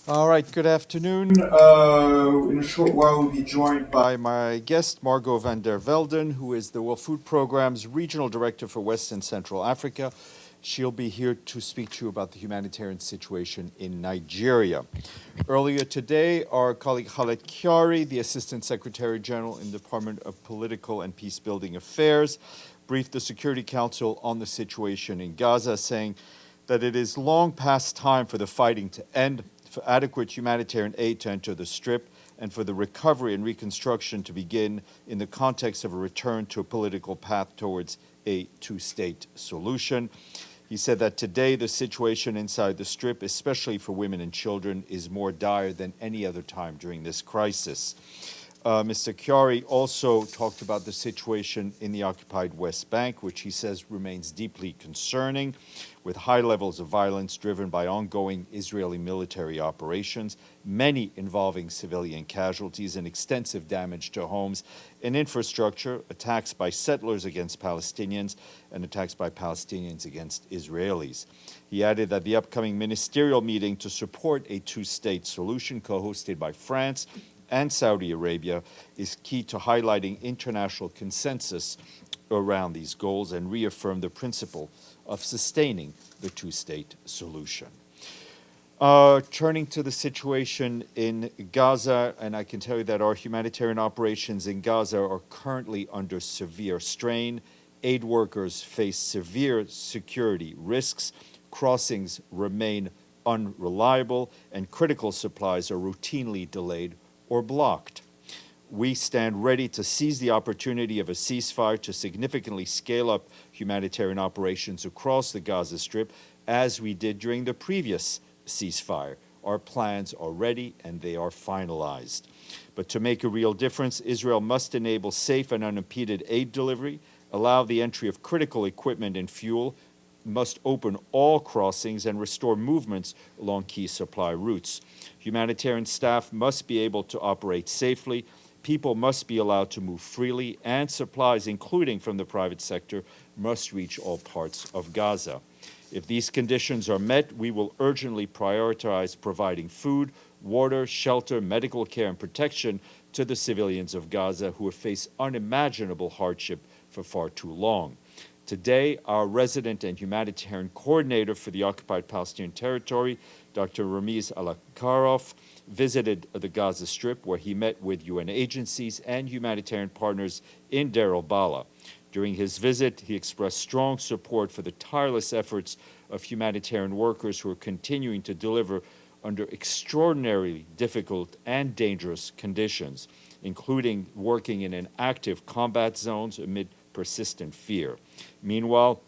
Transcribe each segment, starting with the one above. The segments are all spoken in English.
All right, good afternoon. In a short while, we'll be joined by my guest, Margot van der Velden, who is the World Food Programme's Regional Director for West and Central Africa. She'll be here to speak to you about the humanitarian situation in Nigeria. Earlier today, our colleague Khaled Kyari, the Assistant Secretary General in the Department of Political and Peacebuilding Affairs, briefed the Security Council on the situation in Gaza, saying that it is long past time for the fighting to end, for adequate humanitarian aid to enter the Strip, and for the recovery and reconstruction to begin in the context of a return to a political path towards a two-state solution. He said that today the situation inside the Strip, especially for women and children, is more dire than any other time during this crisis. Mr. Kyari also talked about the situation in the occupied West Bank, which he says remains deeply concerning, with high levels of violence driven by ongoing Israeli military operations, many involving civilian casualties and extensive damage to homes and infrastructure, attacks by settlers against Palestinians, and attacks by Palestinians against Israelis. He added that the upcoming ministerial meeting to support a two-state solution, co-hosted by France and Saudi Arabia, is key to highlighting international consensus around these goals and reaffirm the principle of sustaining the two-state solution. Turning to the situation in Gaza, and I can tell you that our humanitarian operations in Gaza are currently under severe strain. Aid workers face severe security risks, crossings remain unreliable, and critical supplies are routinely delayed or blocked. We stand ready to seize the opportunity of a ceasefire to significantly scale up humanitarian operations across the Gaza Strip, as we did during the previous ceasefire. Our plans are ready and they are finalized. But to make a real difference, Israel must enable safe and unimpeded aid delivery, allow the entry of critical equipment and fuel, must open all crossings and restore movements along key supply routes. Humanitarian staff must be able to operate safely, people must be allowed to move freely, and supplies, including from the private sector, must reach all parts of Gaza. If these conditions are met, we will urgently prioritize providing food, water, shelter, medical care, and protection to the civilians of Gaza who have faced unimaginable hardship for far too long. Today, our resident and humanitarian coordinator for the occupied Palestinian territory, Dr. Ramiz Alakarov, visited the Gaza Strip, where he met with UN agencies and humanitarian partners in Deir al-Balah. During his visit, he expressed strong support for the tireless efforts of humanitarian workers who are continuing to deliver under extraordinarily difficult and dangerous conditions, including working in an active combat zones amid persistent fear. Meanwhile,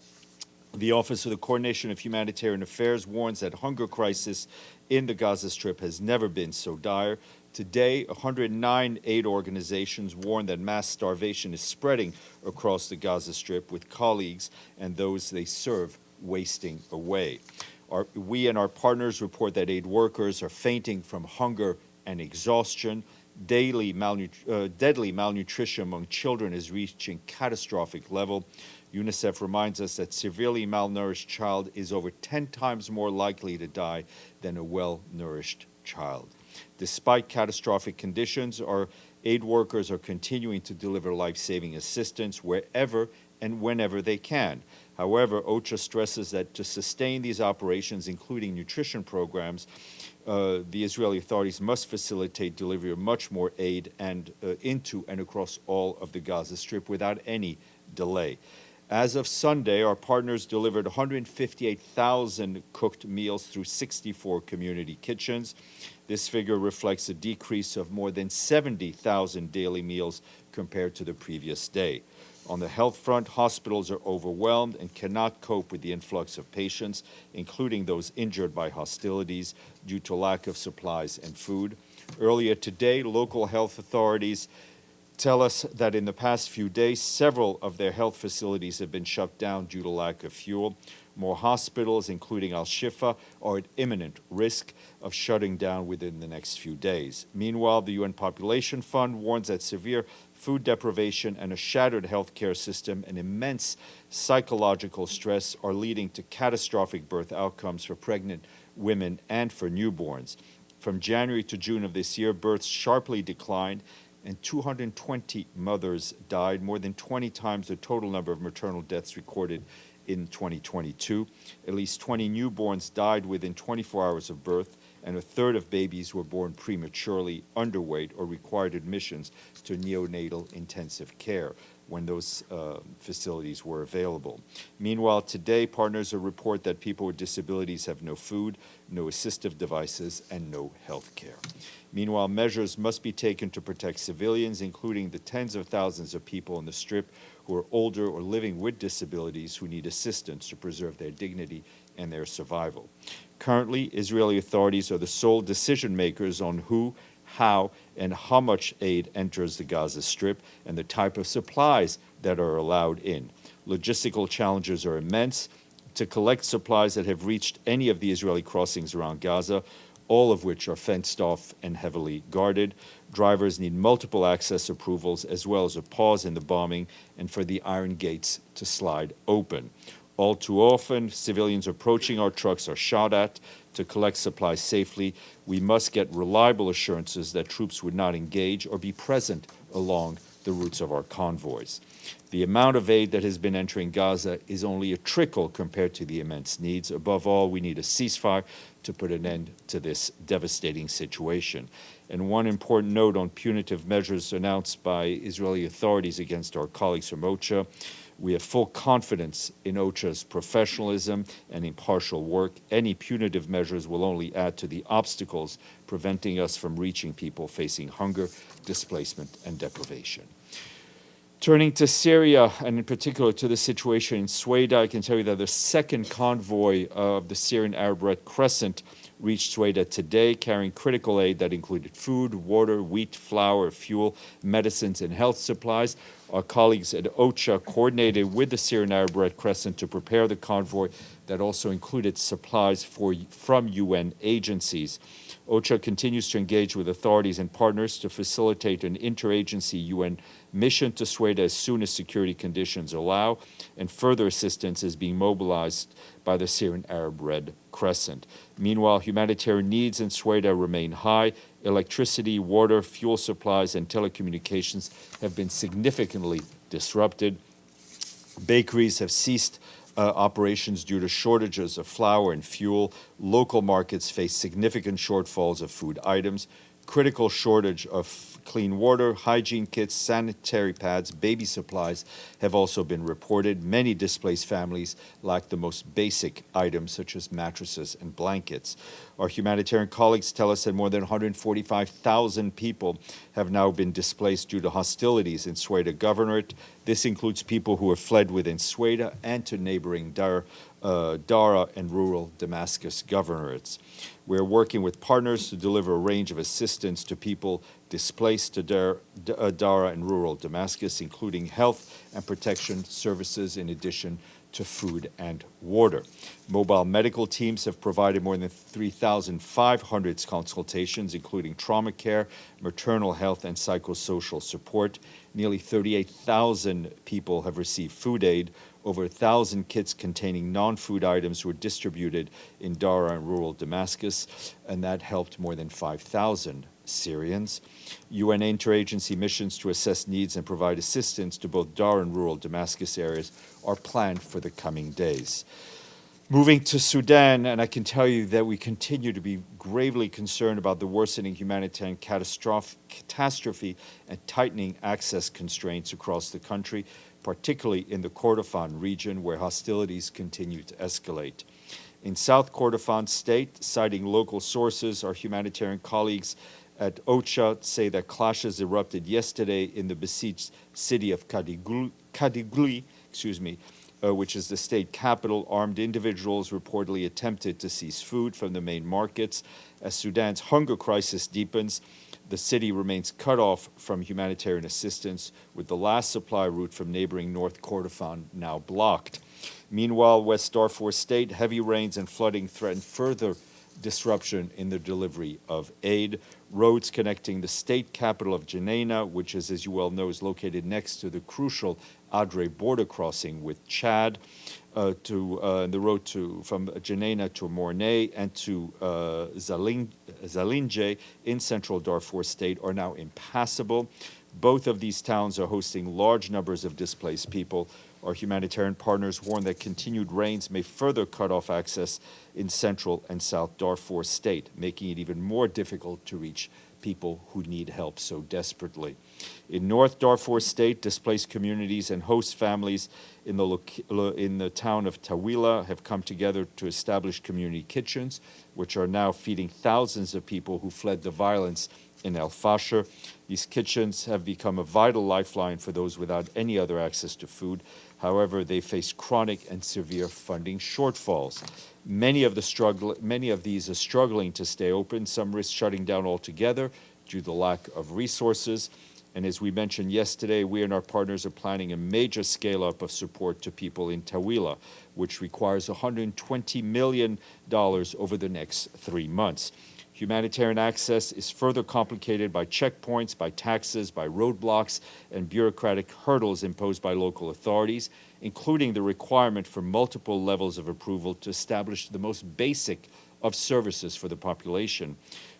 the Office of the Coordination of Humanitarian Affairs warns that hunger crisis in the Gaza Strip has never been so dire. Today, 109 aid organizations warn that mass starvation is spreading across the Gaza Strip, with colleagues and those they serve wasting away. We and our partners report that aid workers are fainting from hunger and exhaustion. Deadly malnutrition among children is reaching catastrophic level. UNICEF reminds us that severely malnourished child is over 10 times more likely to die than a well-nourished child. Despite catastrophic conditions, our aid workers are continuing to deliver life-saving assistance wherever and whenever they can. However, OCHA stresses that to sustain these operations, including nutrition programs, the Israeli authorities must facilitate delivery of much more aid and into and across all of the Gaza Strip without any delay. As of Sunday, our partners delivered 158,000 cooked meals through 64 community kitchens. This figure reflects a decrease of more than 70,000 daily meals compared to the previous day. On the health front, hospitals are overwhelmed and cannot cope with the influx of patients, including those injured by hostilities, due to lack of supplies and food. Earlier today, local health authorities tell us that in the past few days, several of their health facilities have been shut down due to lack of fuel. More hospitals, including Al-Shifa, are at imminent risk of shutting down within the next few days. Meanwhile, the UN Population Fund warns that severe food deprivation and a shattered healthcare system and immense psychological stress are leading to catastrophic birth outcomes for pregnant women and for newborns. From January to June of this year, births sharply declined, and 220 mothers died, more than 20 times the total number of maternal deaths recorded in 2022. At least 20 newborns died within 24 hours of birth, and a third of babies were born prematurely, underweight, or required admissions to neonatal intensive care when those facilities were available. Meanwhile, today, partners report that people with disabilities have no food, no assistive devices, and no health care. Meanwhile, measures must be taken to protect civilians, including the tens of thousands of people on the Strip who are older or living with disabilities who need assistance to preserve their dignity and their survival. Currently, Israeli authorities are the sole decision makers on who, how, and how much aid enters the Gaza Strip and the type of supplies that are allowed in. Logistical challenges are immense. To collect supplies that have reached any of the Israeli crossings around Gaza, all of which are fenced off and heavily guarded. Drivers need multiple access approvals as well as a pause in the bombing and for the iron gates to slide open. All too often, civilians approaching our trucks are shot at. To collect supplies safely, we must get reliable assurances that troops would not engage or be present along the routes of our convoys. The amount of aid that has been entering Gaza is only a trickle compared to the immense needs. Above all, we need a ceasefire to put an end to this devastating situation. And one important note on punitive measures announced by Israeli authorities against our colleagues from OCHA. We have full confidence in OCHA's professionalism and impartial work. Any punitive measures will only add to the obstacles preventing us from reaching people facing hunger, displacement, and deprivation. Turning to Syria, and in particular to the situation in Sueda, I can tell you that the second convoy of the Syrian Arab Red Crescent reached Sueda today, carrying critical aid that included food, water, wheat, flour, fuel, medicines, and health supplies. Our colleagues at OCHA coordinated with the Syrian Arab Red Crescent to prepare the convoy that also included supplies from UN agencies. OCHA continues to engage with authorities and partners to facilitate an interagency UN mission to Sueda as soon as security conditions allow, and further assistance is being mobilized by the Syrian Arab Red Crescent. Meanwhile, humanitarian needs in Sueda remain high. Electricity, water, fuel supplies, and telecommunications have been significantly disrupted. Bakeries have ceased operations due to shortages of flour and fuel. Local markets face significant shortfalls of food items. Critical shortage of clean water, hygiene kits, sanitary pads, baby supplies have also been reported. Many displaced families lack the most basic items such as mattresses and blankets. Our humanitarian colleagues tell us that more than 145,000 people have now been displaced due to hostilities in Sueda Governorate. This includes people who have fled within Sueda and to neighboring Dara and rural Damascus governorates. We're working with partners to deliver a range of assistance to people displaced to Dara and rural Damascus, including health and protection services in addition to food and water. Mobile medical teams have provided more than 3,500 consultations, including trauma care, maternal health, and psychosocial support. Nearly 38,000 people have received food aid. Over 1,000 kits containing non-food items were distributed in Dara and rural Damascus, and that helped more than 5,000 Syrians. UN interagency missions to assess needs and provide assistance to both Dara and rural Damascus areas are planned for the coming days. Moving to Sudan, and I can tell you that we continue to be gravely concerned about the worsening humanitarian catastrophe and tightening access constraints across the country, particularly in the Kordofan region where hostilities continue to escalate. In South Kordofan state, citing local sources, our humanitarian colleagues at OCHA say that clashes erupted yesterday in the besieged city of Kadigli, which is the state capital. Armed individuals reportedly attempted to seize food from the main markets. As Sudan's hunger crisis deepens, the city remains cut off from humanitarian assistance, with the last supply route from neighboring North Kordofan now blocked. Meanwhile, West Darfur State, heavy rains and flooding threaten further disruption in the delivery of aid. Roads connecting the state capital of Jenaina, which is, as you well know, is located next to the crucial Adre border crossing with Chad, the road from Jenaina to Mornay and to Zalinje in central Darfur state are now impassable. Both of these towns are hosting large numbers of displaced people. Our humanitarian partners warn that continued rains may further cut off access in central and south Darfur state, making it even more difficult to reach people who need help so desperately. In North Darfur State, displaced communities and host families in the town of Tawila have come together to establish community kitchens, which are now feeding thousands of people who fled the violence in El Fasher. These kitchens have become a vital lifeline for those without any other access to food. However, they face chronic and severe funding shortfalls. Many of these are struggling to stay open. Some risk shutting down altogether due to the lack of resources. And as we mentioned yesterday, we and our partners are planning a major scale-up of support to people in Tawila, which requires $120 million over the next 3 months. Humanitarian access is further complicated by checkpoints, by taxes, by roadblocks, and bureaucratic hurdles imposed by local authorities, including the requirement for multiple levels of approval to establish the most basic of services for the population.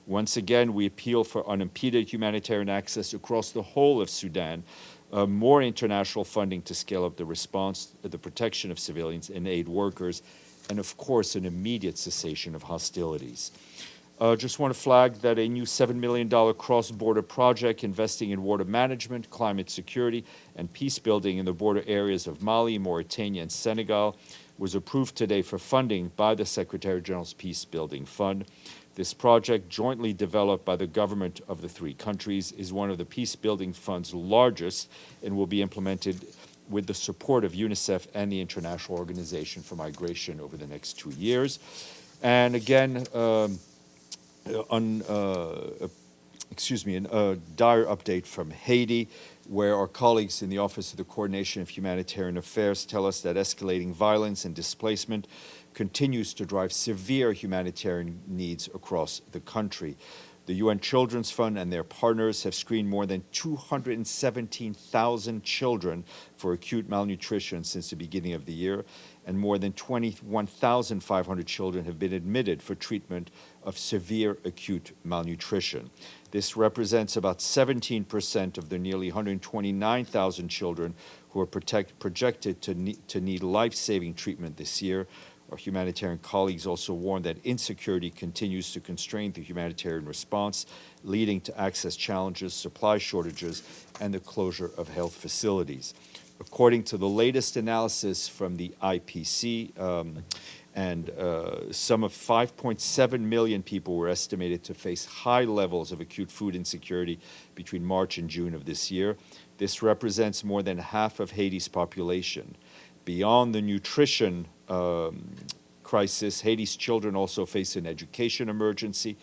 Once again, we appeal for unimpeded humanitarian access across the whole of Sudan, more international funding to scale up the response, the protection of civilians and aid workers, and of course, an immediate cessation of hostilities. Just want to flag that a new $7 million cross-border project investing in water management, climate security, and peace building in the border areas of Mali, Mauritania, and Senegal was approved today for funding by the Secretary-General's Peacebuilding Fund. This project, jointly developed by the government of the 3 countries, is one of the Peacebuilding Fund's largest and will be implemented with the support of UNICEF and the International Organization for Migration over the next 2 years. And again, a dire update from Haiti, where our colleagues in the Office of the Coordination of Humanitarian Affairs tell us that escalating violence and displacement continues to drive severe humanitarian needs across the country. The UN Children's Fund and their partners have screened more than 217,000 children for acute malnutrition since the beginning of the year, and more than 21,500 children have been admitted for treatment of severe acute malnutrition. This represents about 17% of the nearly 129,000 children who are projected to need life-saving treatment this year. Our humanitarian colleagues also warn that insecurity continues to constrain the humanitarian response, leading to access challenges, supply shortages, and the closure of health facilities. According to the latest analysis from the IPC, some of 5.7 million people were estimated to face high levels of acute food insecurity between March and June of this year. This represents more than half of Haiti's population. Beyond the nutrition crisis, Haiti's children also face an education emergency.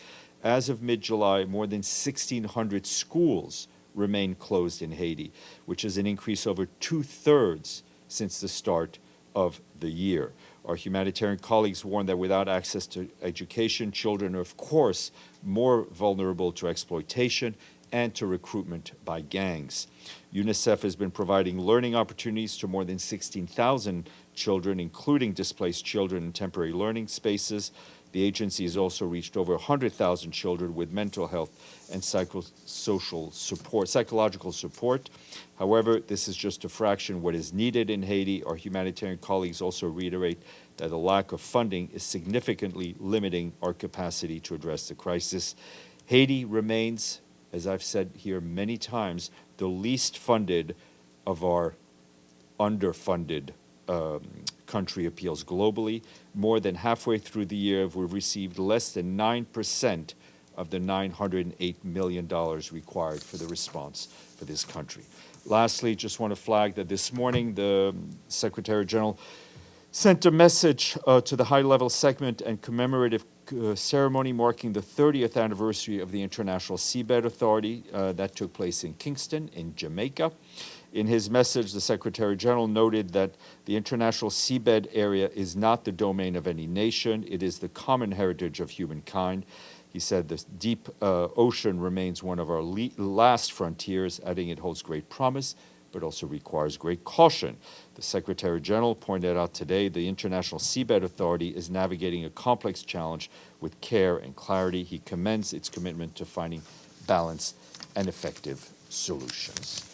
As of mid-July, more than 1,600 schools remain closed in Haiti, which is an increase over 2/3 since the start of the year. Our humanitarian colleagues warn that without access to education, children are, of course, more vulnerable to exploitation and to recruitment by gangs. UNICEF has been providing learning opportunities to more than 16,000 children, including displaced children in temporary learning spaces. The agency has also reached over 100,000 children with mental health and psychological support. However, this is just a fraction of what is needed in Haiti. Our humanitarian colleagues also reiterate that the lack of funding is significantly limiting our capacity to address the crisis. Haiti remains, as I've said here many times, the least funded of our underfunded country appeals globally. More than halfway through the year, we've received less than 9% of the $908 million required for the response for this country. Lastly, just want to flag that this morning, the Secretary-General sent a message to the high-level segment and commemorative ceremony marking the 30th anniversary of the International Seabed Authority that took place in Kingston, in Jamaica. In his message, the Secretary-General noted that the international seabed area is not the domain of any nation. It is the common heritage of humankind. He said the deep ocean remains one of our last frontiers, adding it holds great promise, but also requires great caution. The Secretary-General pointed out today the International Seabed Authority is navigating a complex challenge with care and clarity. He commends its commitment to finding balanced and effective solutions.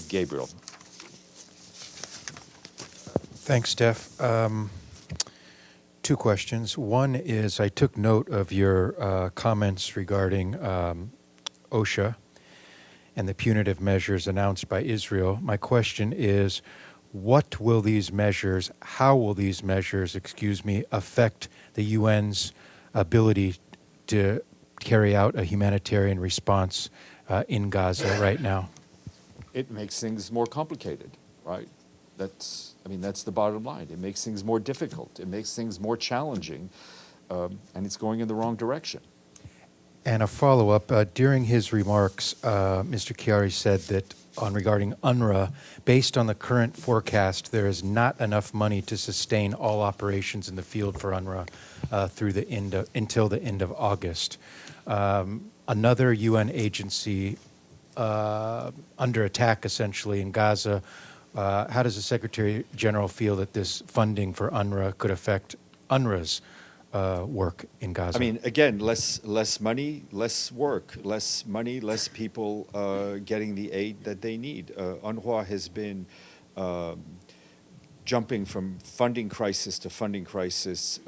Gabriel. Thanks, Steph. Two questions. One is I took note of your comments regarding OSHA and the punitive measures announced by Israel. My question is, what will these measures, how will these measures, affect the UN's ability to carry out a humanitarian response in Gaza right now? It makes things more complicated, right? That's the bottom line. It makes things more difficult. It makes things more challenging, and it's going in the wrong direction. And a follow-up, during his remarks, Mr. Chiari said that regarding UNRWA, based on the current forecast, there is not enough money to sustain all operations in the field for UNRWA until the end of August. Another UN agency under attack, essentially, in Gaza. How does the Secretary-General feel that this funding for UNRWA could affect UNRWA's work in Gaza? I mean, again, less money, less work, less money, less people getting the aid that they need. UNRWA has been jumping from funding crisis to funding crisis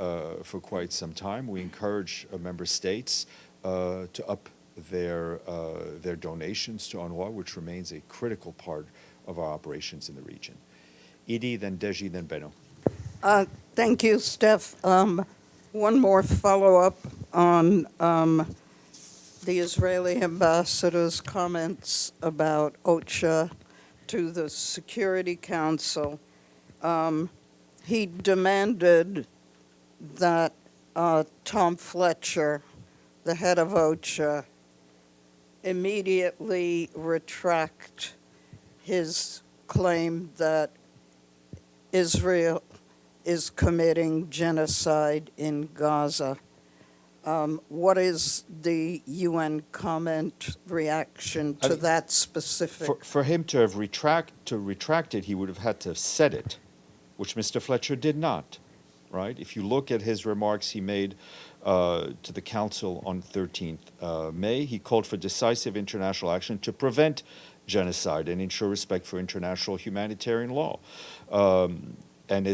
for quite some time. We encourage member states to up their donations to UNRWA, which remains a critical part of our operations in the region. Edie, then Deji, then Benno. Thank you, Steph. One more follow-up on the Israeli ambassador's comments about OSHA to the Security Council. He demanded that Tom Fletcher, the head of OSHA, immediately retract his claim that Israel is committing genocide in Gaza. What is the UN comment reaction to that specific? For him to have retracted, he would have had to have said it, which Mr. Fletcher did not, right? If you look at his remarks he made to the Council on 13th May, he called for decisive international action to prevent genocide and ensure respect for international humanitarian law. And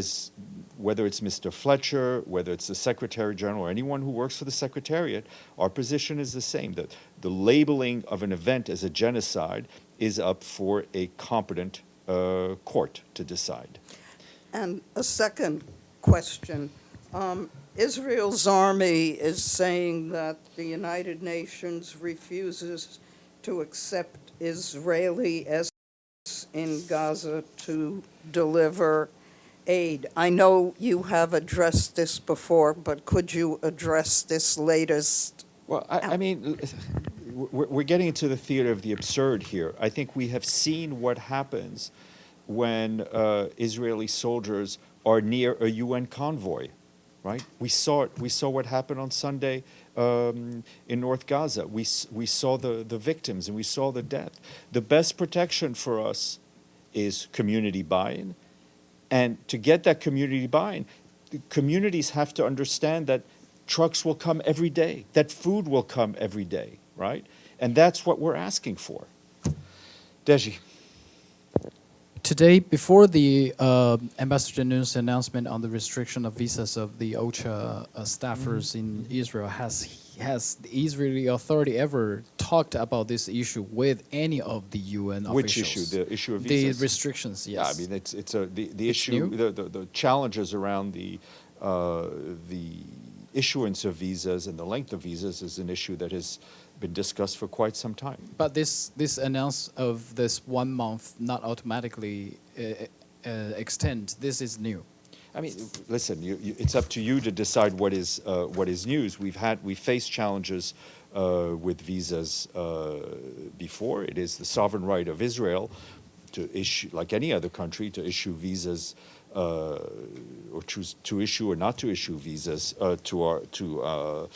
whether it's Mr. Fletcher, whether it's the Secretary-General, or anyone who works for the Secretariat, our position is the same, that the labeling of an event as a genocide is up for a competent court to decide. And a second question. Israel's army is saying that the United Nations refuses to accept Israeli assets in Gaza to deliver aid. I know you have addressed this before, but could you address this latest? Well, I mean, we're getting into the theater of the absurd here. I think we have seen what happens when Israeli soldiers are near a UN convoy, right? We saw it. We saw what happened on Sunday in North Gaza. We saw the victims and we saw the death. The best protection for us is community buy-in. And to get that community buy-in, communities have to understand that trucks will come every day, that food will come every day, right? And that's what we're asking for. Deji. Today, before the Ambassador General's announcement on the restriction of visas of the OSHA staffers in Israel, has the Israeli authority ever talked about this issue with any of the UN officials? Which issue? The issue of visas? The restrictions, yes. Yeah, I mean, the issue, the challenges around the issuance of visas and the length of visas is an issue that has been discussed for quite some time. But this announce of this 1 month not automatically extend, this is new. I mean, listen, it's up to you to decide what is news. We faced challenges with visas before. It is the sovereign right of Israel to issue, like any other country, to issue visas or choose to issue or not to issue visas to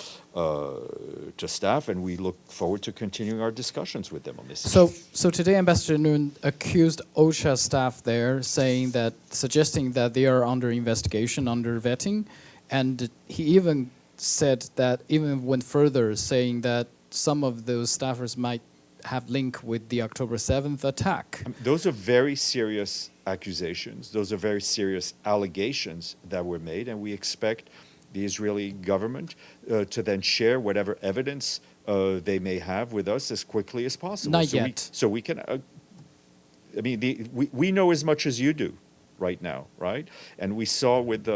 staff, and we look forward to continuing our discussions with them on this issue. So today, Ambassador Noon accused OCHA staff there, suggesting that they are under investigation, under vetting, and he even said that, even went further, saying that some of those staffers might have link with the October 7th attack. Those are very serious accusations. Those are very serious allegations that were made, and we expect the Israeli government to then share whatever evidence they may have with us as quickly as possible. Not yet. So we can, I mean, we know as much as you do right now, right? And we saw with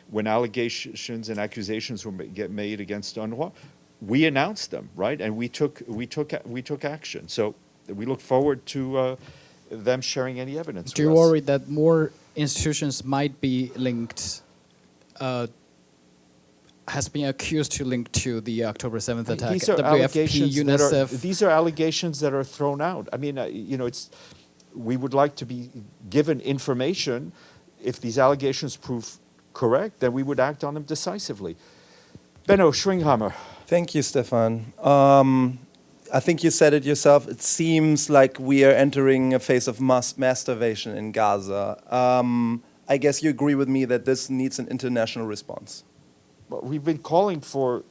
when allegations and accusations were get made against UNRWA, we announced them, right? And we took action. So we look forward to them sharing any evidence. Do you with us. worry that more institutions might be linked, has been accused to link to the October 7th attack? These are WFP, allegations UNICEF. these are allegations that are thrown out. I mean, we would like to be given information. If these allegations prove correct, then we would act on them decisively. Benno Schwinghammer. Thank you, Stéphane. I think you said it yourself. It seems like we are entering a phase of mass starvation in Gaza. I guess you agree with me that this needs an international response. Well, we've been calling for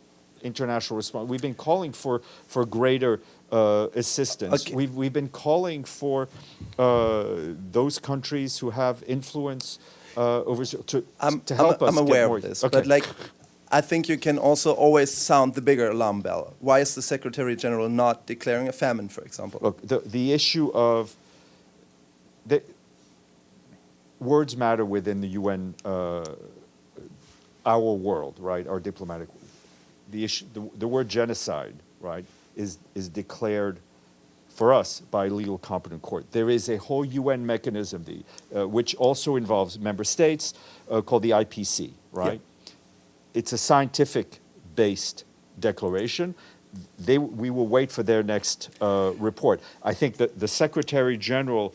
international response. We've been calling for greater assistance. Okay. We've been calling for those countries who have influence over to help us. I'm aware get more, of this, okay. but I think you can also always sound the bigger alarm bell. Why is the Secretary-General not declaring a famine, for example? Look, the issue of words matter within the UN, our world, right? Our diplomatic. The word genocide, right, is declared for us by legal competent court. There is a whole UN mechanism, which also involves member states, called the IPC, right? Yeah. It's a scientific-based declaration. We will wait for their next report. I think that the Secretary-General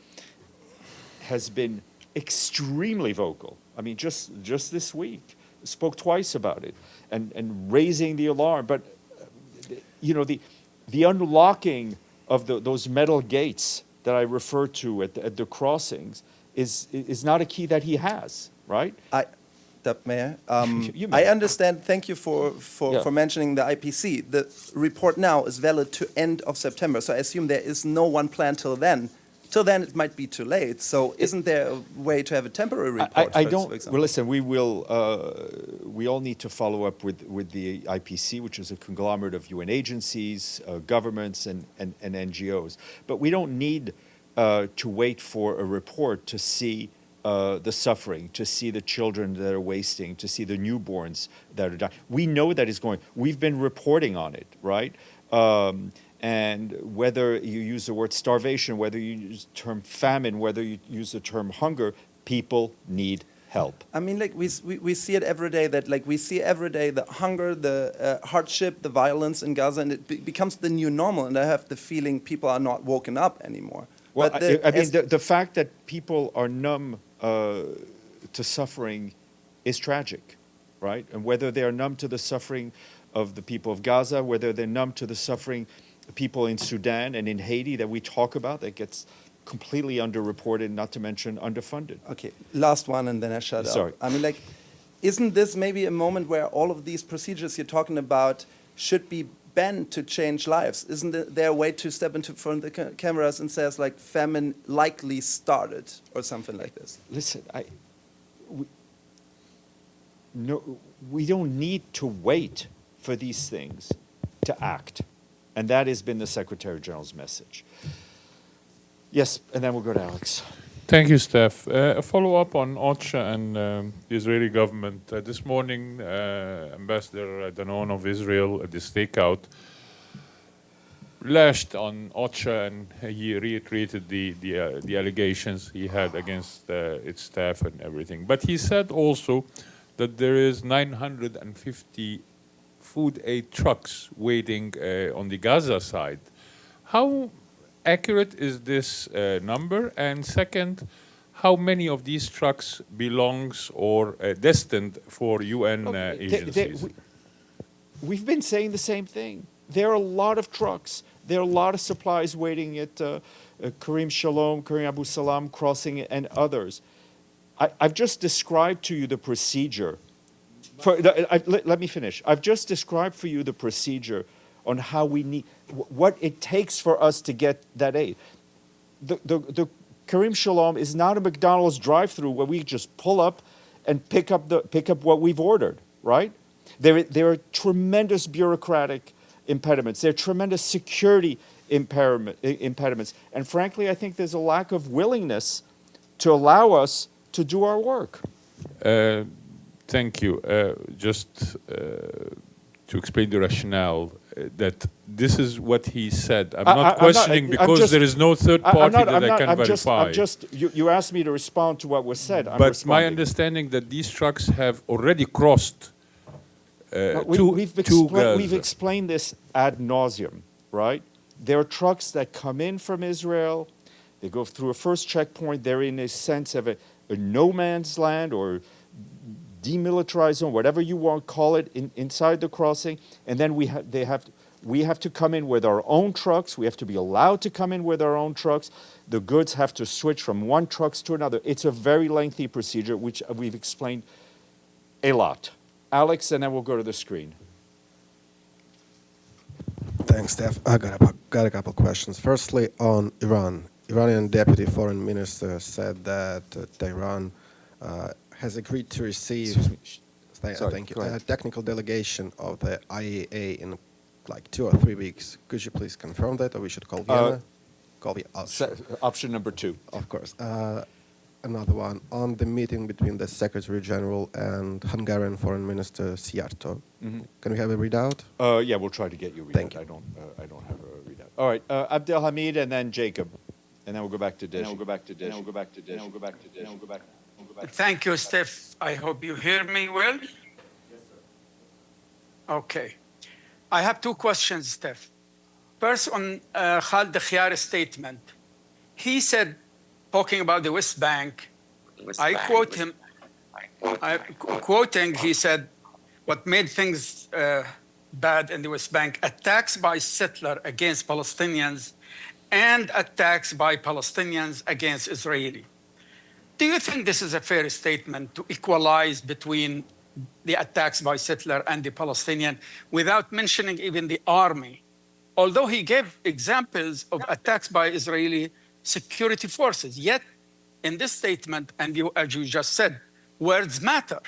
has been extremely vocal. I mean, just this week, spoke twice about it and raising the alarm. But, the unlocking of those metal gates that I refer to at the crossings is not a key that he has, right? Mayor, You may. I understand. Thank you for mentioning the IPC. The report now is valid to end of September, so I assume there is no one plan till then. Till then, it might be too late. So, isn't there a way to have a temporary report? I for don't. example? Well, listen. We will. We all need to follow up with the IPC, which is a conglomerate of UN agencies, governments, and NGOs. But we don't need to wait for a report to see the suffering, to see the children that are wasting, to see the newborns that are dying. We know that is going. We've been reporting on it, right? And whether you use the word starvation, whether you use the term famine, whether you use the term hunger, people need help. I mean, we see it every day. We see every day the hunger, the hardship, the violence in Gaza, and it becomes the new normal. And I have the feeling people are not woken up anymore. Well, But the fact that people are numb to suffering is tragic, right? And whether they are numb to the suffering of the people of Gaza, whether they're numb to the suffering of people in Sudan and in Haiti that we talk about, that gets completely underreported, not to mention underfunded. Okay, last one, and then I shut up. Sorry. I mean, isn't this maybe a moment where all of these procedures you're talking about should be banned to change lives? Isn't there a way to step into front of the cameras and says, famine likely started, or something like this? Listen, we don't need to wait for these things to act. And that has been the Secretary-General's message. Yes, and then we'll go to Alex. Thank you, Steph. A follow-up on OCHA and the Israeli government. This morning, Ambassador Danon of Israel at the stakeout lashed on OCHA, and he reiterated the allegations he had against its staff and everything. But he said also that there is 950 food aid trucks waiting on the Gaza side. How accurate is this number? And second, how many of these trucks belongs or destined for UN agencies? We've been saying the same thing. There are a lot of trucks. There are a lot of supplies waiting at Karim Shalom, Karim Abu Salam crossing, and others. I've just described to you the procedure. Let me finish. I've just described for you the procedure on how we need, what it takes for us to get that aid. The Karim Shalom is not a McDonald's drive-through where we just pull up and pick up what we've ordered, right? There are tremendous bureaucratic impediments. There are tremendous security impediments. And frankly, I think there's a lack of willingness to allow us to do our work. Thank you. Just to explain the rationale, that this is what he said. I'm not questioning because there is no third party that I can verify. You asked me to respond to what was said. But my understanding that these trucks have already crossed we've explained this ad nauseum, right? There are trucks that come in from Israel. They go through a first checkpoint. They're in a sense of a no man's land or demilitarized zone, whatever you want to call it, inside the crossing. And then we have to come in with our own trucks. We have to be allowed to come in with our own trucks. The goods have to switch from one trucks to another. It's a very lengthy procedure, which we've explained a lot. Alex, and then we'll go to the screen. Thanks, Steph. I got a couple questions. Firstly, on Iran. Iranian Deputy Foreign Minister said that Tehran has agreed to receive a technical delegation of the IAEA in like 2 or 3 weeks. Could you please confirm that, or we should call Vienna? Call the option number 2. Of course. Another one on the meeting between the Secretary-General and Hungarian Foreign Minister Szijjártó. Can we have a readout? Yeah, we'll try to get you a readout. Thank you. I don't have a readout. All right, Abdelhamid and then Jacob, and then we'll go back to Dish. Thank you, Steph. I hope you hear me well. Yes, sir. Okay. I have 2 questions, Steph. First, on Khaled Khiari's statement. He said, talking about the West Bank, quoting, he said, what made things bad in the West Bank, attacks by settlers against Palestinians and attacks by Palestinians against Israeli. Do you think this is a fair statement to equalize between the attacks by settler and the Palestinian without mentioning even the army? Although he gave examples of attacks by Israeli security forces, yet in this statement, and as you just said, words matter.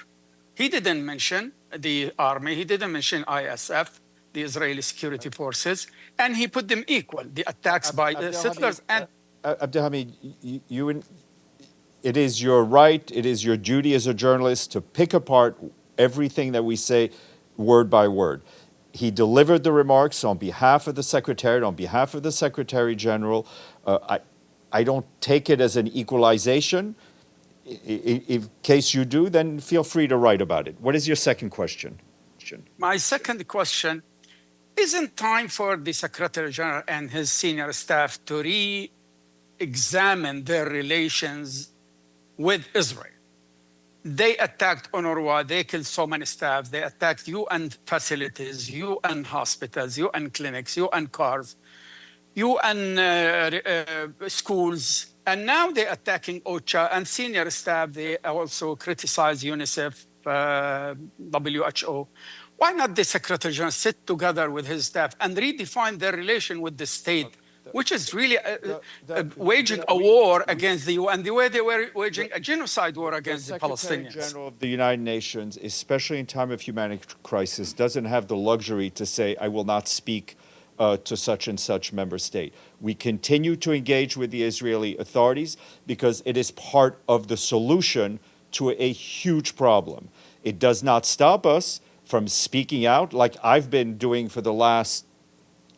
He didn't mention the army, he didn't mention ISF, the Israeli security forces, and he put them equal, the attacks by the settlers and... Abdelhamid, it is your right, it is your duty as a journalist to pick apart everything that we say word by word. He delivered the remarks on behalf of the Secretariat, on behalf of the Secretary-General. I don't take it as an equalization. In case you do, then feel free to write about it. What is your second question? My second question, isn't time for the Secretary-General and his senior staff to re-examine their relations with Israel? They attacked UNRWA, they killed so many staff, they attacked UN facilities, UN hospitals, UN clinics, UN cars, UN schools, and now they're attacking OCHA and senior staff. They also criticize UNICEF, WHO. Why not the Secretary-General sit together with his staff and redefine their relation with the state, which is really waging a war against the UN, the way they were waging a genocide war against the Palestinians? The Secretary-General of the United Nations, especially in time of humanitarian crisis, doesn't have the luxury to say, I will not speak to such and such member state. We continue to engage with the Israeli authorities because it is part of the solution to a huge problem. It does not stop us from speaking out, like I've been doing for the last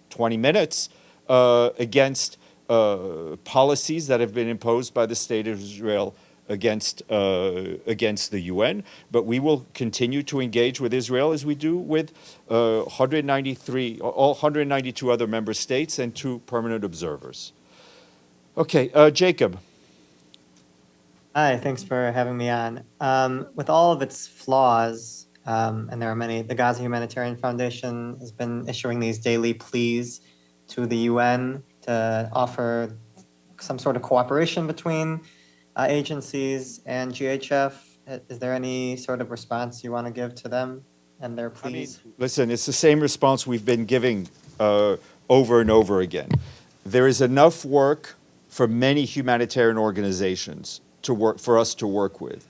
20 minutes, against policies that have been imposed by the state of Israel against the UN, but we will continue to engage with Israel as we do with all 192 other member states and 2 permanent observers. Okay, Jacob. Hi, thanks for having me on. With all of its flaws, and there are many, the Gaza Humanitarian Foundation has been issuing these daily pleas to the UN to offer some sort of cooperation between agencies and GHF. Is there any sort of response you want to give to them and their pleas? Listen, it's the same response we've been giving over and over again. There is enough work for many humanitarian organizations to work for us to work with.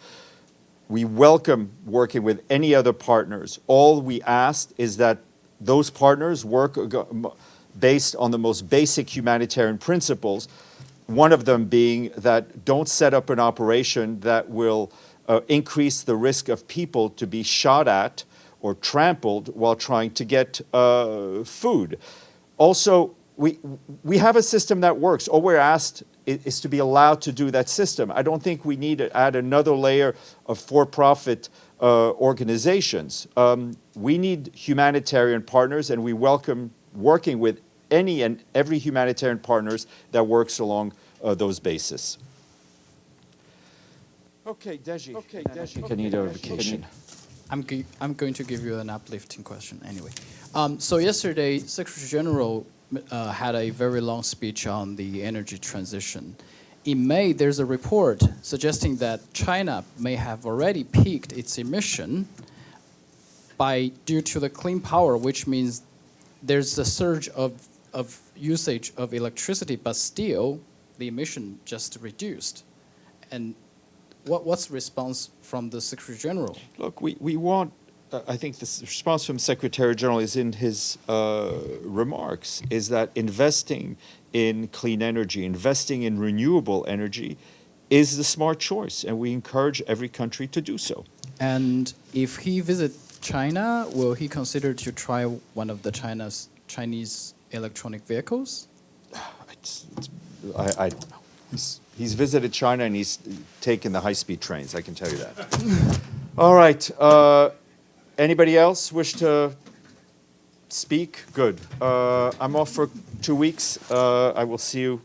We welcome working with any other partners. All we ask is that those partners work based on the most basic humanitarian principles, one of them being that don't set up an operation that will increase the risk of people to be shot at or trampled while trying to get food. Also, we have a system that works. All we're asked is to be allowed to do that system. I don't think we need to add another layer of for-profit organizations. We need humanitarian partners, and we welcome working with any and every humanitarian partners that works along those bases. Okay, Deji. Can need a vacation. I'm going to give you an uplifting question anyway. So yesterday, Secretary-General had a very long speech on the energy transition. In May, there's a report suggesting that China may have already peaked its emission due to the clean power, which means there's a surge of usage of electricity, but still the emission just reduced. And what's the response from the Secretary-General? Look, we want, I think the response from Secretary-General is in his remarks, is that investing in clean energy, investing in renewable energy is the smart choice, and we encourage every country to do so. And if he visits China, will he consider to try one of the Chinese electronic vehicles? I don't know. He's visited China and he's taken the high-speed trains, I can tell you that. All right. Anybody else wish to speak? Good. I'm off for 2 weeks. I will see you